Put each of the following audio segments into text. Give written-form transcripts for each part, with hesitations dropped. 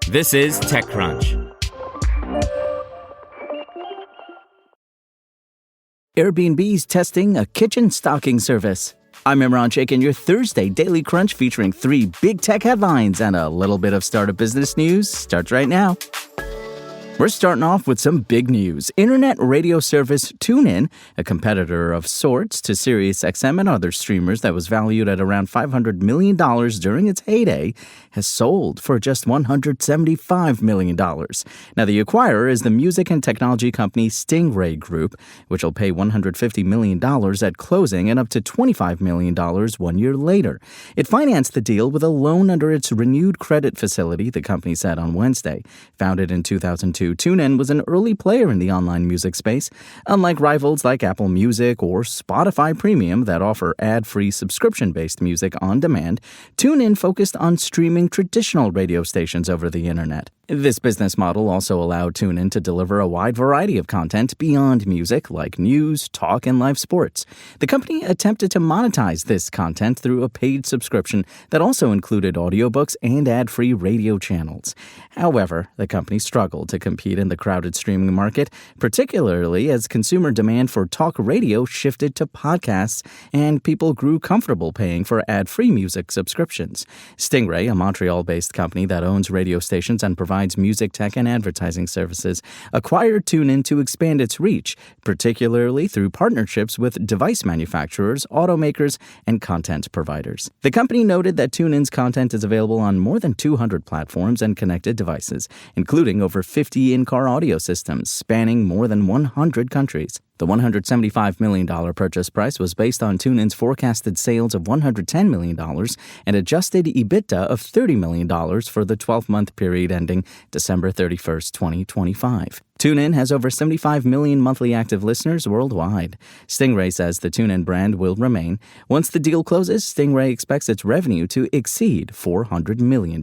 This is TechCrunch. Airbnb's testing a kitchen stocking service. I'm Imran Sheikh, and your Thursday Daily Crunch featuring 3 big tech headlines and a little bit of startup business news starts right now. We're starting off with some big news. Internet radio service TuneIn, a competitor of sorts to SiriusXM and other streamers that was valued at around $500 million during its heyday, has sold for just $175 million. Now, the acquirer is the music and technology company Stingray Group, which will pay $150 million at closing and up to $25 million 1 year later. It financed the deal with a loan under its renewed credit facility, the company said on Wednesday. Founded in 2002, TuneIn was an early player in the online music space. Unlike rivals like Apple Music or Spotify Premium that offer ad-free subscription-based music on demand, TuneIn focused on streaming traditional radio stations over the internet. This business model also allowed TuneIn to deliver a wide variety of content beyond music, like news, talk, and live sports. The company attempted to monetize this content through a paid subscription that also included audiobooks and ad-free radio channels. However, the company struggled to compete in the crowded streaming market, particularly as consumer demand for talk radio shifted to podcasts and people grew comfortable paying for ad-free music subscriptions. Stingray, a Montreal-based company that owns radio stations and provides music tech and advertising services, acquired TuneIn to expand its reach, particularly through partnerships with device manufacturers, automakers, and content providers. The company noted that TuneIn's content is available on more than 200 platforms and connected devices, including over 50 in-car audio systems spanning more than 100 countries. The $175 million purchase price was based on TuneIn's forecasted sales of $110 million and adjusted EBITDA of $30 million for the 12-month period ending December 31st, 2025. TuneIn has over 75 million monthly active listeners worldwide. Stingray says the TuneIn brand will remain. Once the deal closes, Stingray expects its revenue to exceed $400 million.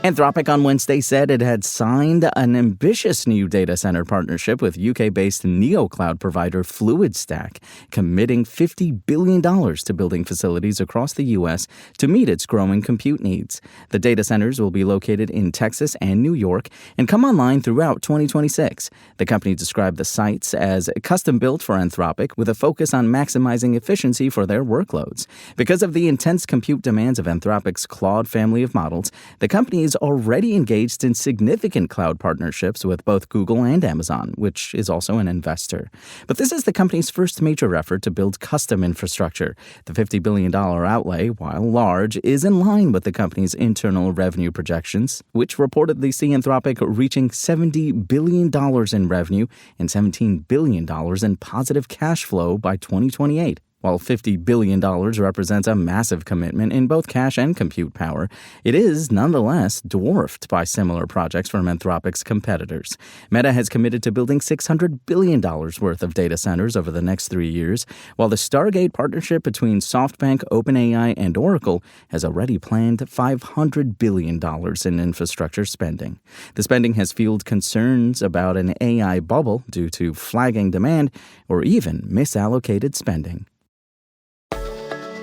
Anthropic on Wednesday said it had signed an ambitious new data center partnership with UK-based neocloud provider FluidStack, committing $50 billion to building facilities across the U.S. to meet its growing compute needs. The data centers will be located in Texas and New York and come online throughout 2026. The company described the sites as custom-built for Anthropic with a focus on maximizing efficiency for their workloads. Because of the intense compute demands of Anthropic's Claude family of models, the company is already engaged in significant cloud partnerships with both Google and Amazon, which is also an investor. But this is the company's first major effort to build custom infrastructure. The $50 billion outlay, while large, is in line with the company's internal revenue projections, which reportedly see Anthropic reaching $70 billion in revenue and $17 billion in positive cash flow by 2028. While $50 billion represents a massive commitment in both cash and compute power, it is nonetheless dwarfed by similar projects from Anthropic's competitors. Meta has committed to building $600 billion worth of data centers over the next 3 years, while the Stargate partnership between SoftBank, OpenAI, and Oracle has already planned $500 billion in infrastructure spending. The spending has fueled concerns about an AI bubble due to flagging demand or even misallocated spending.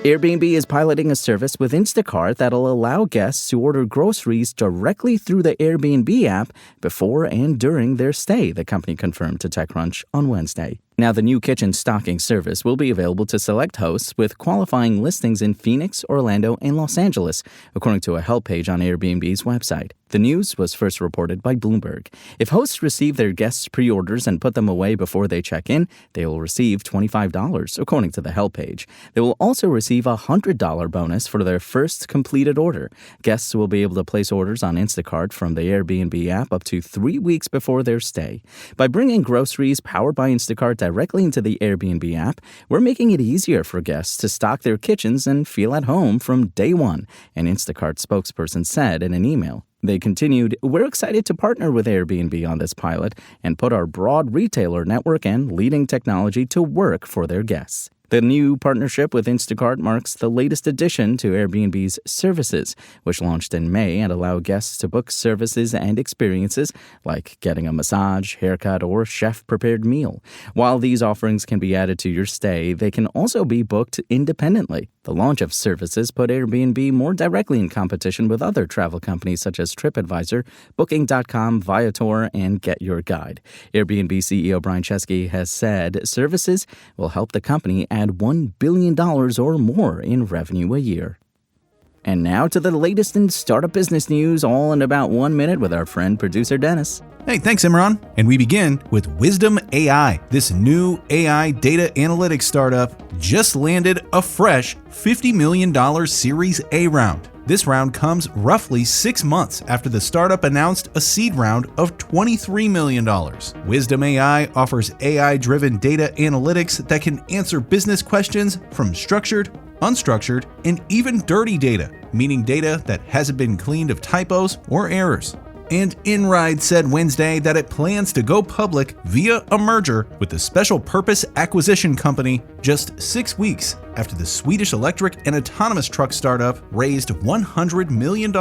Airbnb is piloting a service with Instacart that'll allow guests to order groceries directly through the Airbnb app before and during their stay, the company confirmed to TechCrunch on Wednesday. Now, the new kitchen stocking service will be available to select hosts with qualifying listings in Phoenix, Orlando, and Los Angeles, according to a help page on Airbnb's website. The news was first reported by Bloomberg. If hosts receive their guests' pre-orders and put them away before they check in, they will receive $25, according to the help page. They will also receive a $100 bonus for their first completed order. Guests will be able to place orders on Instacart from the Airbnb app up to 3 weeks before their stay. By bringing groceries powered by Instacart directly into the Airbnb app, we're making it easier for guests to stock their kitchens and feel at home from day one, an Instacart spokesperson said in an email. They continued, "We're excited to partner with Airbnb on this pilot and put our broad retailer network and leading technology to work for their guests." The new partnership with Instacart marks the latest addition to Airbnb's services, which launched in May and allow guests to book services and experiences like getting a massage, haircut, or chef-prepared meal. While these offerings can be added to your stay, they can also be booked independently. The launch of services put Airbnb more directly in competition with other travel companies such as TripAdvisor, Booking.com, Viator, and Get Your Guide. Airbnb CEO Brian Chesky has said services will help the company add $1 billion or more in revenue a year. And now to the latest in startup business news, all in about 1 minute with our friend producer Dennis. Hey, thanks, Imran. And we begin with Wisdom AI. This new AI data analytics startup just landed a fresh $50 million Series A round. This round comes roughly 6 months after the startup announced a seed round of $23 million. Wisdom AI offers AI-driven data analytics that can answer business questions from structured, unstructured, and even dirty data, meaning data that hasn't been cleaned of typos or errors. And InRide said Wednesday that it plans to go public via a merger with the special purpose acquisition company just 6 weeks after the Swedish electric and autonomous truck startup raised $100 million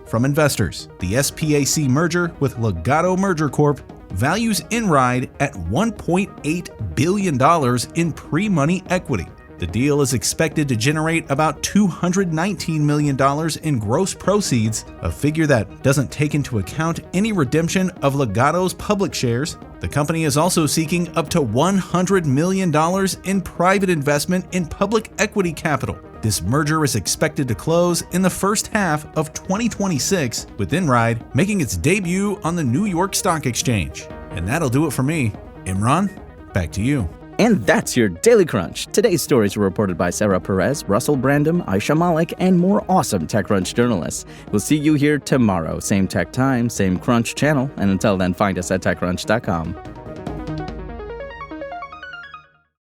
from investors. The SPAC merger with Legato Merger Corp values InRide at $1.8 billion in pre-money equity. The deal is expected to generate about $219 million in gross proceeds, a figure that doesn't take into account any redemption of Legato's public shares. The company is also seeking up to $100 million in private investment in public equity capital. This merger is expected to close in the first half of 2026, with InRide making its debut on the New York Stock Exchange. And that'll do it for me. Imran, back to you. And that's your Daily Crunch. Today's stories were reported by Sarah Perez, Russell Brandom, Aisha Malik, and more awesome TechCrunch journalists. We'll see you here tomorrow. Same tech time, same Crunch channel. And until then, find us at TechCrunch.com.